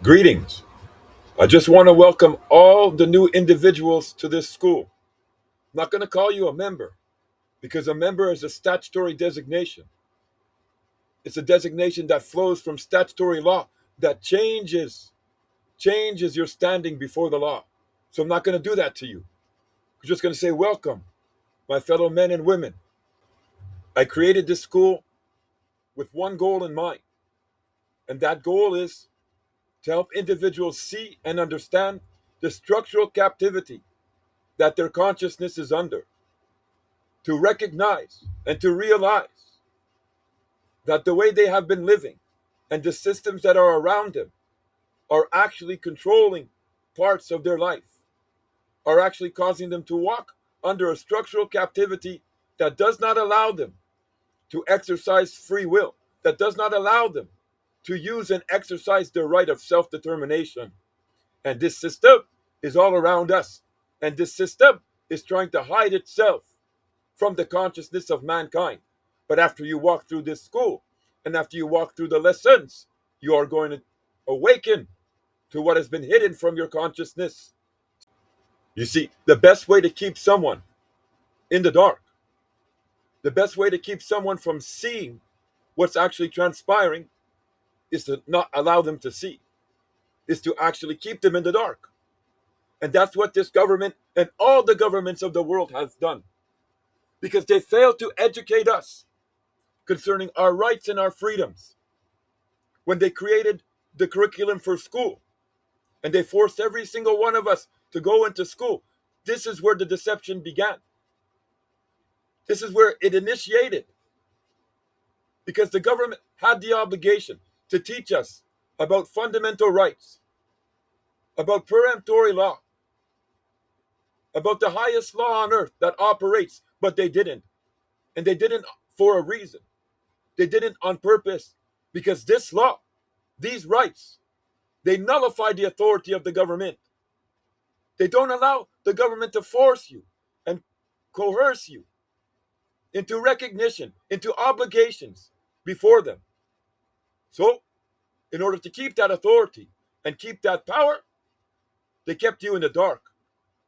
Greetings. I just want to welcome all the new individuals to this school. I'm not going to call you a member because a member is a statutory designation. It's a designation that flows from statutory law that changes your standing before the law. So I'm not going to do that to you. I'm just going to say welcome, my fellow men and women. I created this school with one goal in mind, and that goal is to help individuals see and understand the structural captivity that their consciousness is under, to recognize and to realize that the way they have been living and the systems that are around them are actually controlling parts of their life, are actually causing them to walk under a structural captivity that does not allow them to exercise free will, that does not allow them to use and exercise their right of self determination. And this system is all around us. And this system is trying to hide itself from the consciousness of mankind. But after you walk through this school and after you walk through the lessons, you are going to awaken to what has been hidden from your consciousness. You see, the best way to keep someone in the dark, the best way to keep someone from seeing what's actually transpiring is to not allow them to see, is to actually keep them in the dark. And that's what this government and all the governments of the world has done, because they failed to educate us concerning our rights and our freedoms when they created the curriculum for school and they forced every single one of us to go into school. This is where the deception began. This is where it initiated, because the government had the obligation to teach us about fundamental rights, about peremptory law, about the highest law on earth that operates, but they didn't. And they didn't for a reason. They didn't on purpose, because this law, these rights, they nullify the authority of the government. They don't allow the government to force you and coerce you into recognition, into obligations before them. So, in order to keep that authority and keep that power, they kept you in the dark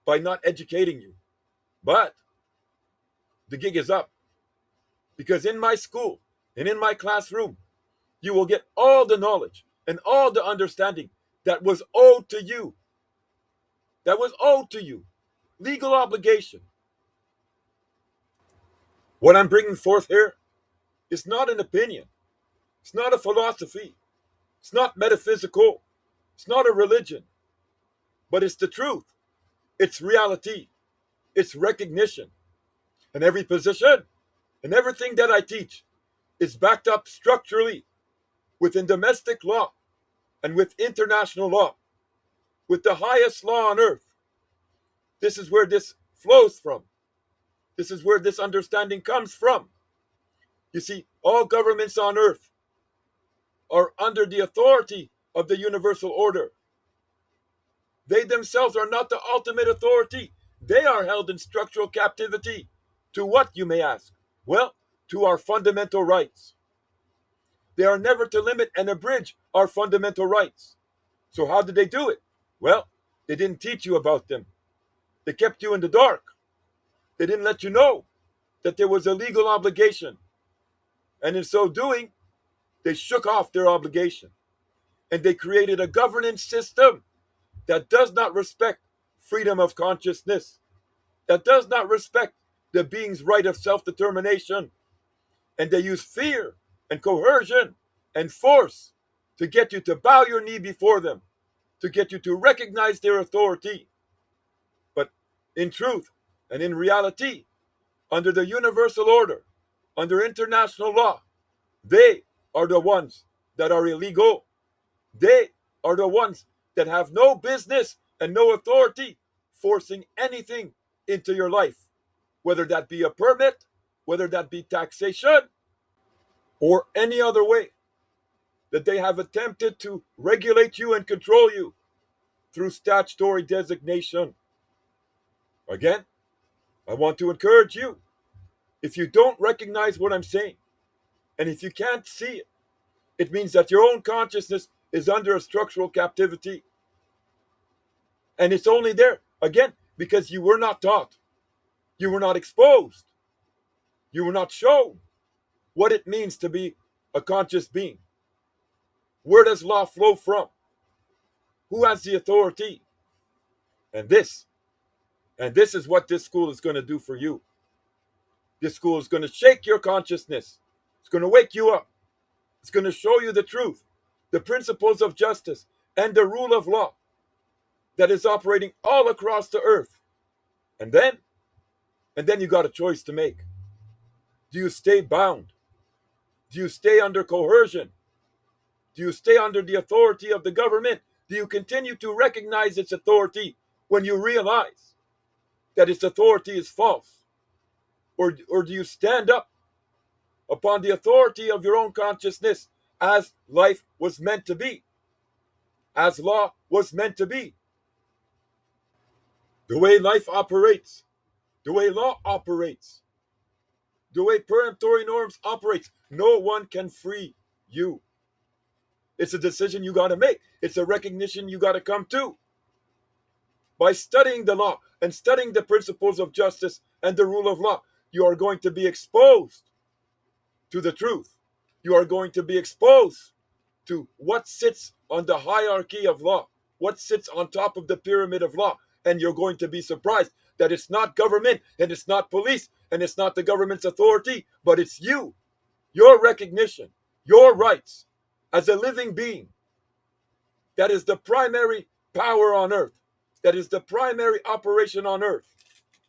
by not educating you. But the gig is up, because in my school and in my classroom, you will get all the knowledge and all the understanding that was owed to you. That was owed to you. Legal obligation. What I'm bringing forth here is not an opinion. It's not a philosophy. It's not metaphysical. It's not a religion. But it's the truth. It's reality. It's recognition. And every position and everything that I teach is backed up structurally within domestic law and with international law, with the highest law on earth. This is where this flows from. This is where this understanding comes from. You see, all governments on earth are under the authority of the universal order. They themselves are not the ultimate authority. They are held in structural captivity. To what, you may ask? Well, to our fundamental rights. They are never to limit and abridge our fundamental rights. So how did they do it? Well, they didn't teach you about them. They kept you in the dark. They didn't let you know that there was a legal obligation. And in so doing, they shook off their obligation. And they created a governance system that does not respect freedom of consciousness, that does not respect the being's right of self-determination. And they use fear and coercion and force to get you to bow your knee before them, to get you to recognize their authority. But in truth and in reality, under the universal order, under international law, they are the ones that are illegal. They are the ones that have no business and no authority forcing anything into your life, whether that be a permit, whether that be taxation, or any other way that they have attempted to regulate you and control you through statutory designation. Again, I want to encourage you, if you don't recognize what I'm saying, and if you can't see it, it means that your own consciousness is under a structural captivity. And it's only there, again, because you were not taught, you were not exposed, you were not shown what it means to be a conscious being. Where does law flow from? Who has the authority? And this, and this is what this school is going to do for you. This school is going to shake your consciousness. It's going to wake you up. It's going to show you the truth, the principles of justice, and the rule of law that is operating all across the earth. And then you got a choice to make. Do you stay bound? Do you stay under coercion? Do you stay under the authority of the government? Do you continue to recognize its authority when you realize that its authority is false? Or do you stand up upon the authority of your own consciousness as life was meant to be, as law was meant to be? The way life operates, the way law operates, the way peremptory norms operates, no one can free you. It's a decision you got to make. It's a recognition you got to come to. By studying the law and studying the principles of justice and the rule of law, you are going to be exposed to the truth. You are going to be exposed to what sits on the hierarchy of law, what sits on top of the pyramid of law. And you're going to be surprised that it's not government and it's not police and it's not the government's authority, but it's you, your recognition, your rights as a living being. That is the primary power on earth. That is the primary operation on earth.